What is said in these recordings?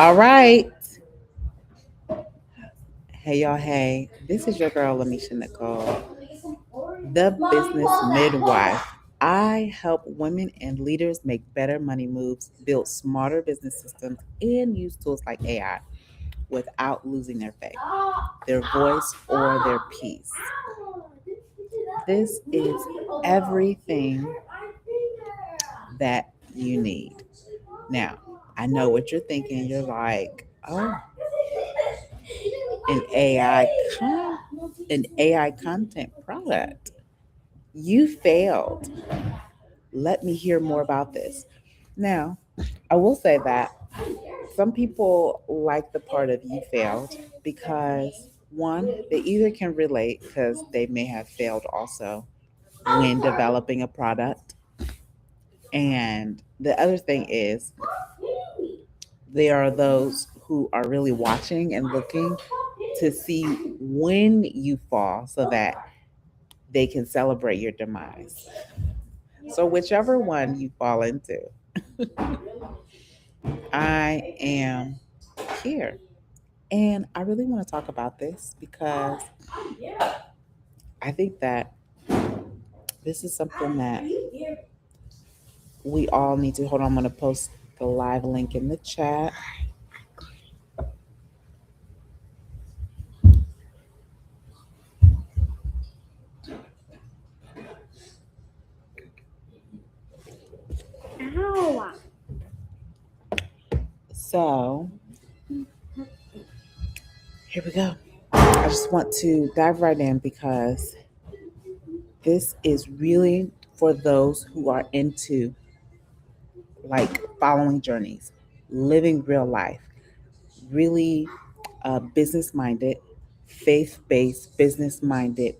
All right. Hey, y'all. Hey, this is your girl, Lamisha Nicole, the business midwife. I help women and leaders make better money moves, build smarter business systems, and use tools like AI without losing their faith, their voice, or their peace. This is everything that you need. Now, I know what you're thinking. You're like, oh, an AI an AI content product. You failed. Let me hear more about this. Now, I will say that some people like the part of you failed because one, they either can relate because they may have failed also when developing a product. And the other thing is, there are those who are really watching and looking to see when you fall so that they can celebrate your demise. So, whichever one you fall into, I am here. And I really want to talk about this because I think that this is something that we all need to hold on. I'm going to post the live link in the chat. So, here we go. I just want to dive right in because this is really for those who are into like following journeys, living real life, really business minded, faith based, business minded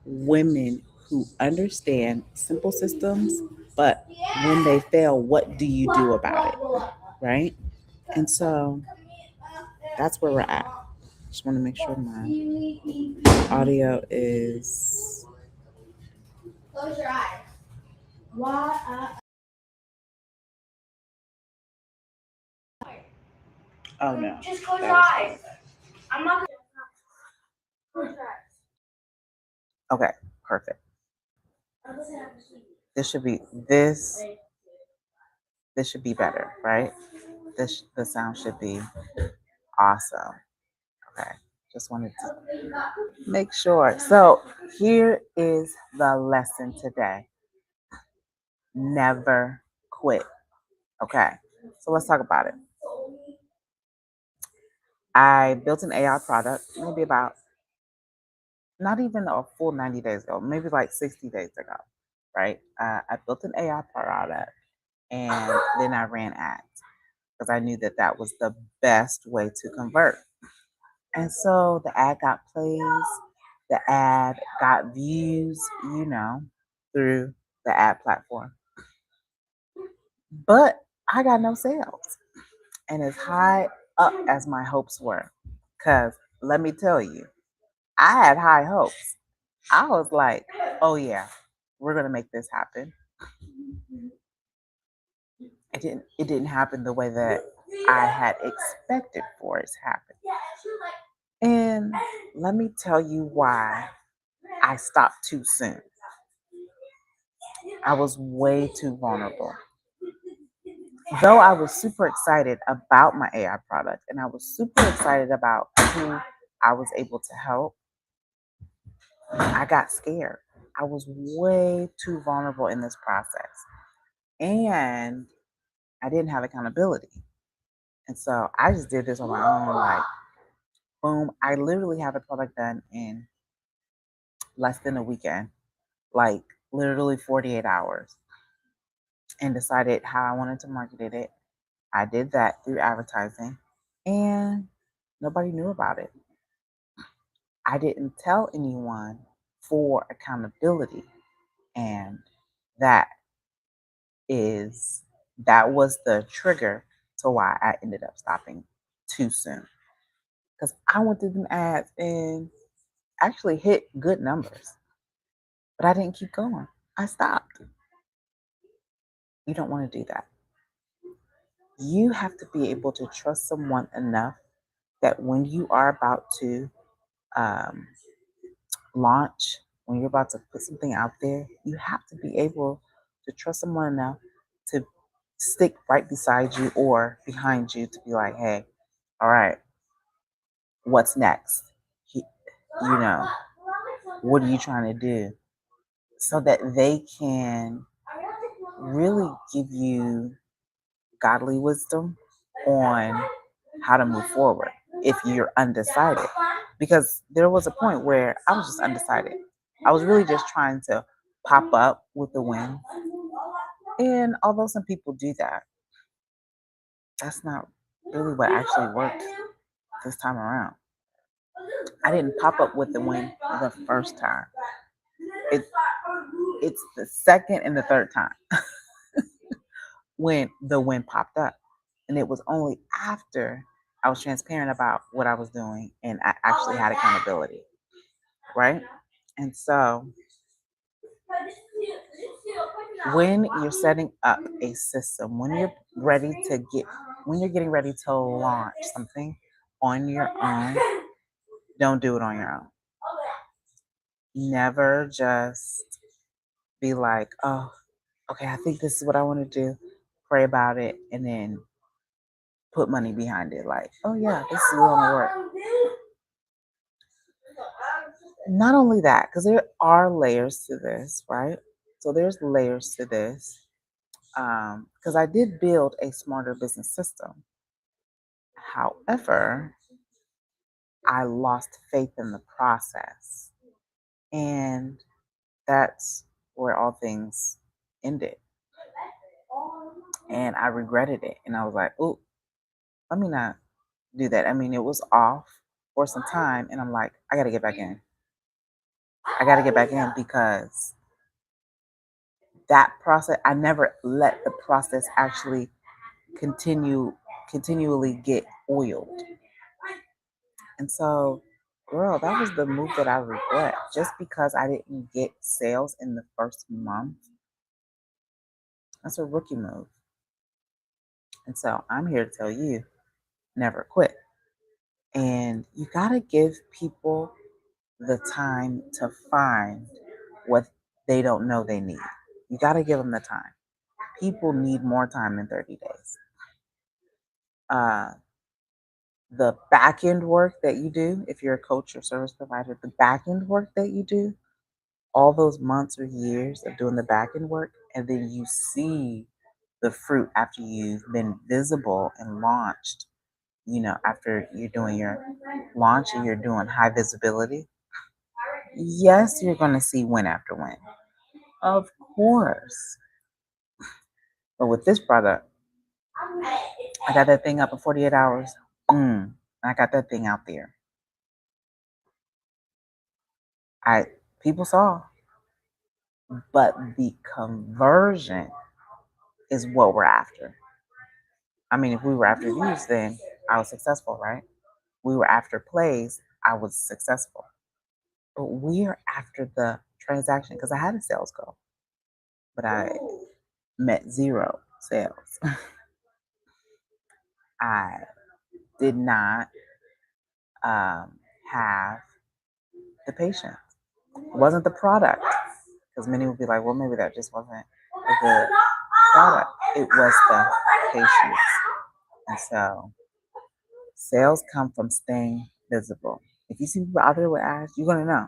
women who understand simple systems, but when they fail, what do you do about it? Right? And so that's where we're at. Just want to make sure my audio is. Close your eyes. Oh no. Just close your eyes. I'm not gonna close your eyes. Okay, perfect. This should be this. This should be better, right? This the sound should be awesome. Okay, just wanted to make sure. So here is the lesson today. Never quit. Okay, so let's talk about it. I built an AI product maybe about not even a full 90 days ago, maybe like 60 days ago, right? I built an AI product and then I ran ads because I knew that that was the best way to convert. And so the ad got plays, the ad got views, through the ad platform. But I got no sales. And as high up as my hopes were, because let me tell you, I had high hopes. I was like, oh yeah, we're gonna make this happen. It didn't happen the way that I had expected for it to happen. And let me tell you why I stopped too soon. I was way too vulnerable. Though I was super excited about my AI product and I was super excited about who I was able to help, I got scared. I was way too vulnerable in this process. And I didn't have accountability. And so I just did this on my own, like, boom. I literally have a product done in less than a weekend, like literally 48 hours, and decided how I wanted to market it. I did that through advertising, and nobody knew about it. I didn't tell anyone for accountability. And that is that was the trigger to why I ended up stopping too soon. Because I went through them ads and actually hit good numbers. But I didn't keep going. I stopped. You don't want to do that. You have to be able to trust someone enough that when you are about to um, launch, when you're about to put something out there, you have to be able to trust someone enough to stick right beside you or behind you to be like, hey, all right, what's next? He- You know, what are you trying to do? So that they can really give you godly wisdom on how to move forward if you're undecided. Because there was a point where I was just undecided. I was really just trying to pop up with the win. And although some people do that, that's not really what actually worked this time around. I didn't pop up with the win the first time. It, it's the second and the third time when the win popped up. And it was only after I was transparent about what I was doing and I actually had accountability, right? And so when you're setting up a system, when you're getting ready to launch something on your own, don't do it on your own. Never just be like, oh, okay, I think this is what I want to do. Pray about it and then put money behind it. Like, oh yeah, this is going to work. Not only that, because there are layers to this, right? So there's layers to this. Because I did build a smarter business system. However, I lost faith in the process. And that's where all things ended. And I regretted it. And I was like, oh, let me not do that. I mean, it was off for some time. And I'm like, I got to get back in. I got to get back in because that process, I never let the process actually continually get oiled. And so, girl, that was the move that I regret. Just because I didn't get sales in the first month, that's a rookie move. And so I'm here to tell you, never quit. And you got to give people the time to find what they don't know they need. You got to give them the time. People need more time than 30 days. Uh, the back end work that you do, if you're a coach or service provider, the back end work that you do, all those months or years of doing the back end work, and then you see the fruit after you've been visible and launched, after you're doing your launch and you're doing high visibility, yes, you're going to see win after win. Of course. But with this product, I got that thing up in 48 hours. I got that thing out there. People saw, but the conversion is what we're after. I mean, if we were after views, then I was successful, right? We were after plays, I was successful. But we are after the transaction because I had a sales goal, but I met zero sales. I did not have the patience. It wasn't the product because many would be like, well, maybe that just wasn't a good product. It was the patience. And so sales come from staying visible. If you see people out there with ads, you're gonna know.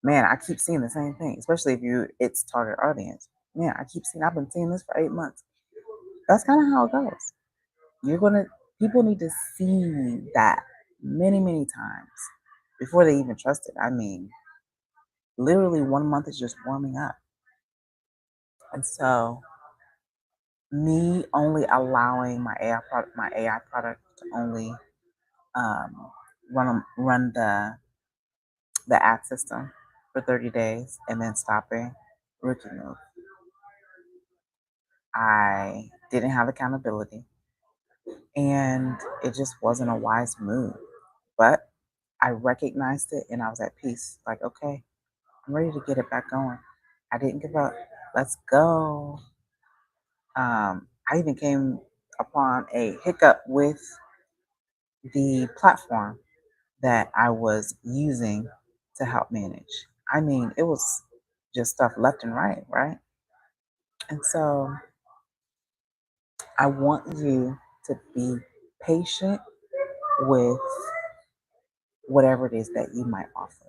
Man, I keep seeing the same thing, especially if it's target audience. Man, I've been seeing this for 8 months. That's kind of how it goes. People need to see that many, many times before they even trust it. I mean, literally 1 month is just warming up. And so me only allowing my AI product to only run the ad system for 30 days and then stopping, rookie move. I didn't have accountability and it just wasn't a wise move. But I recognized it and I was at peace. Like, okay, I'm ready to get it back going. I didn't give up. Let's go. I even came upon a hiccup with the platform that I was using to help manage. I mean, it was just stuff left and right, right? And so I want you to be patient with whatever it is that you might offer.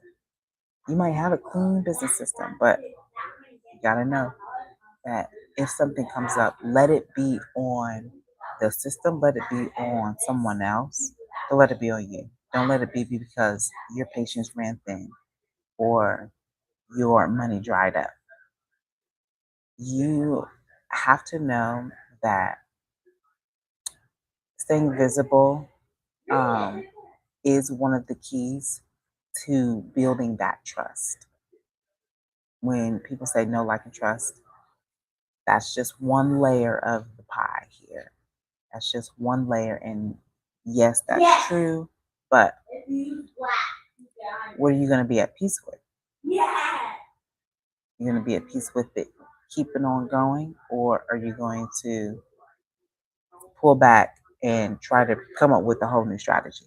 You might have a clean business system, but you got to know that if something comes up, let it be on the system, let it be on someone else, don't let it be on you. Don't let it be because your patience ran thin or your money dried up. You have to know that staying visible um, is one of the keys to building that trust. When people say no, like, and trust, that's just one layer of the pie here. That's just one layer. And yes, that's true. But what are you going to be at peace with? You're going to be at peace with it keeping on going, or are you going to pull back and try to come up with a whole new strategy?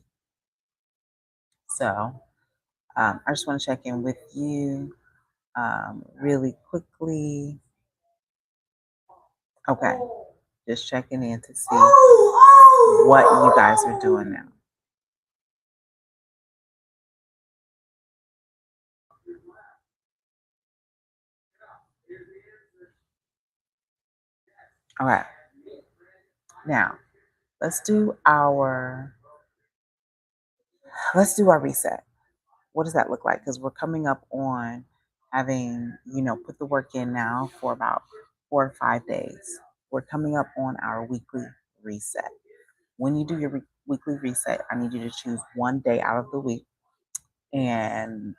So I just want to check in with you really quickly. Okay, just checking in to see what you guys are doing now. All right, now let's do our reset. What does that look like? Because we're coming up on having, put the work in now for about 4 or 5 days. We're coming up on our weekly reset. When you do your weekly reset, I need you to choose one day out of the week and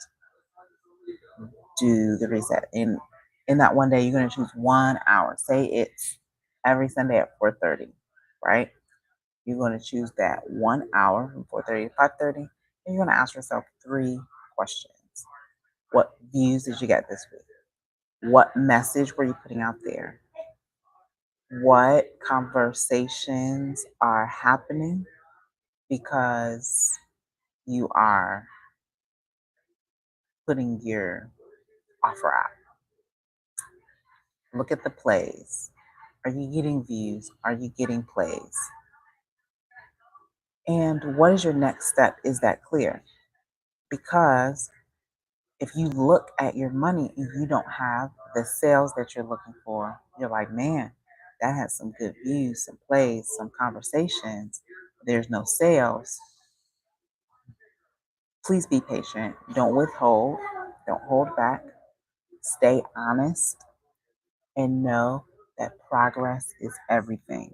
do the reset. In that one day, you're going to choose 1 hour. Say it's every Sunday at 4:30, right? You're going to choose that 1 hour from 4:30 to 5:30, and you're going to ask yourself 3 questions. What views did you get this week? What message were you putting out there? What conversations are happening because you are putting your offer out? Look at the plays. Are you getting views? Are you getting plays? And what is your next step? Is that clear? Because if you look at your money and you don't have the sales that you're looking for, you're like, man, that has some good views, some plays, some conversations. There's no sales. Please be patient. Don't withhold. Don't hold back. Stay honest and know that progress is everything.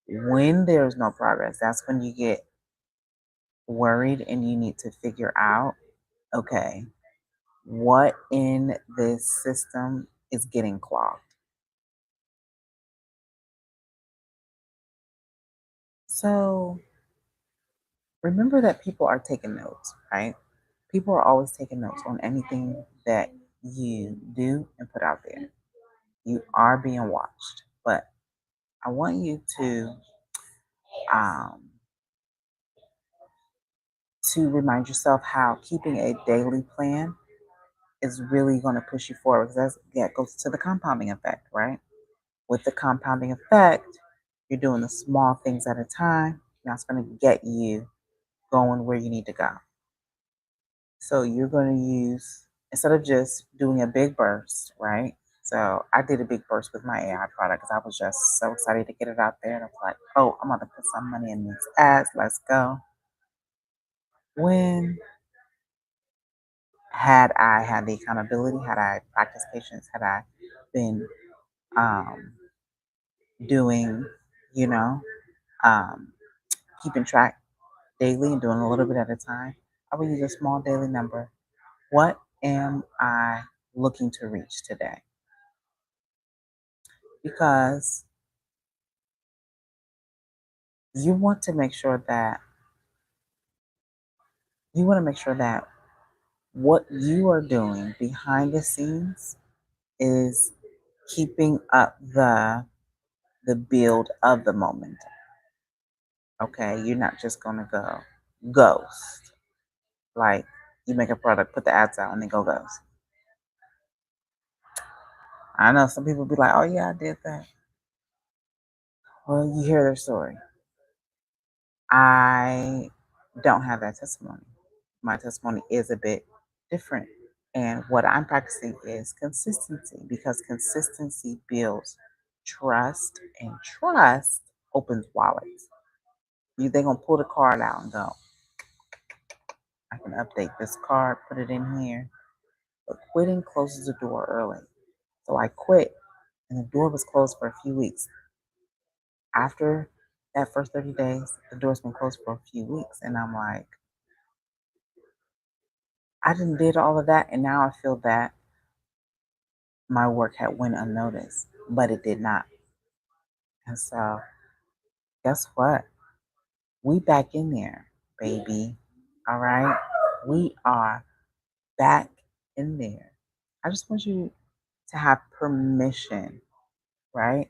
When there's no progress, that's when you get worried and you need to figure out, okay, what in this system is getting clogged. So remember that people are taking notes, right? People are always taking notes on anything that you do and put out there. You are being watched, but I want you um, to remind yourself how keeping a daily plan is really going to push you forward, because that goes to the compounding effect, right? With the compounding effect, you're doing the small things at a time. That's going to get you going where you need to go. So you're going to use, instead of just doing a big burst, right? So I did a big burst with my AI product because I was just so excited to get it out there. And I was like, oh, I'm going to put some money in these ads. Let's go. When had I had the accountability, had I practiced patience, had I been um, doing, you know, um, keeping track daily and doing a little bit at a time, I would use a small daily number. What am I looking to reach today? Because you want to make sure that what you are doing behind the scenes is keeping up the build of the momentum. Okay, you're not just gonna go ghost. Like you make a product, put the ads out, and then go ghost. I know some people be like, "Oh yeah, I did that." Well, you hear their story. I don't have that testimony. My testimony is a bit different. And what I'm practicing is consistency because consistency builds trust and trust opens wallets. They're going to pull the card out and go, I can update this card, put it in here. But quitting closes the door early. So I quit and the door was closed for a few weeks. After that first 30 days, the door's been closed for a few weeks. And I'm like, I didn't did all of that, and now I feel that my work had went unnoticed, but it did not. And so, guess what? We back in there, baby. All right, we are back in there. I just want you to have permission, right,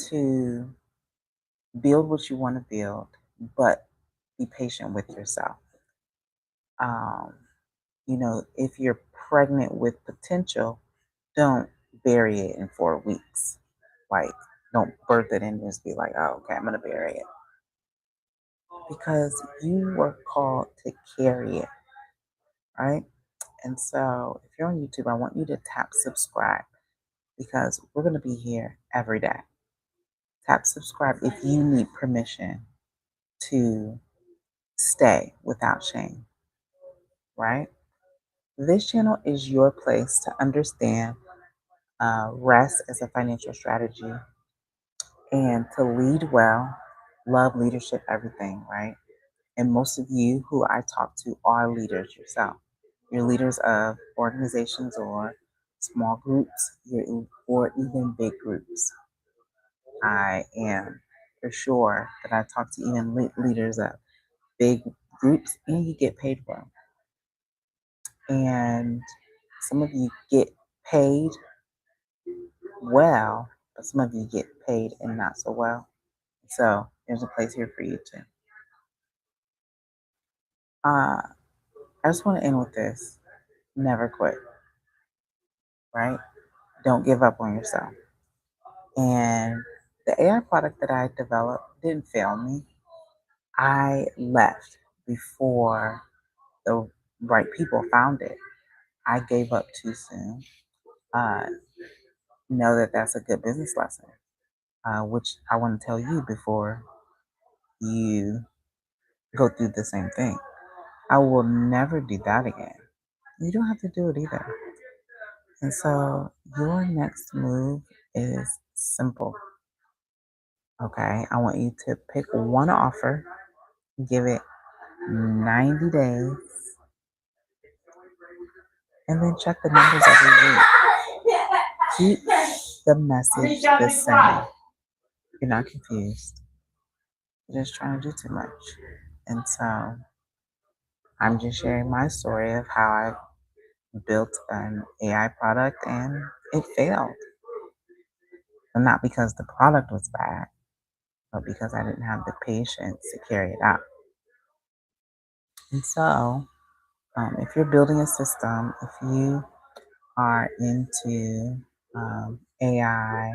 to build what you want to build, but be patient with yourself. Um, if you're pregnant with potential, don't bury it in 4 weeks. Like, don't birth it and just be like, oh, okay, I'm going to bury it. Because you were called to carry it, right? And so if you're on YouTube, I want you to tap subscribe because we're going to be here every day. Tap subscribe if you need permission to stay without shame, right? This channel is your place to understand rest as a financial strategy and to lead well, love leadership, everything, right? And most of you who I talk to are leaders yourself. You're leaders of organizations or small groups, or even big groups. I am for sure that I talk to even leaders of big groups, and you get paid well. And some of you get paid well, but some of you get paid and not so well. So there's a place here for you too. I just want to end with this. Never quit, right? Don't give up on yourself. And the AI product that I developed didn't fail me. I left before the right people found it. I gave up too soon. Uh, know that that's a good business lesson, which I want to tell you before you go through the same thing. I will never do that again. You don't have to do it either. And so your next move is simple. Okay, I want you to pick one offer, give it 90 days, and then check the numbers every week. Keep the message the same. You're not confused. You're just trying to do too much. And so I'm just sharing my story of how I built an AI product and it failed. And not because the product was bad, but because I didn't have the patience to carry it out. And so if you're building a system, if you are into AI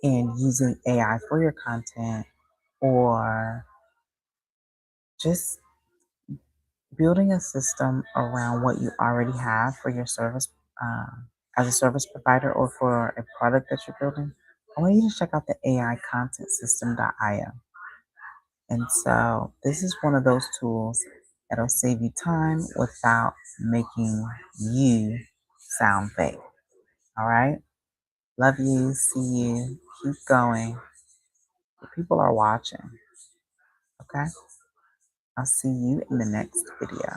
and using AI for your content, or just building a system around what you already have for your service as a service provider or for a product that you're building, I want you to check out the AIcontentsystem.io. And so this is one of those tools that'll save you time without making you sound fake. All right? Love you. See you. Keep going. The people are watching. Okay? I'll see you in the next video.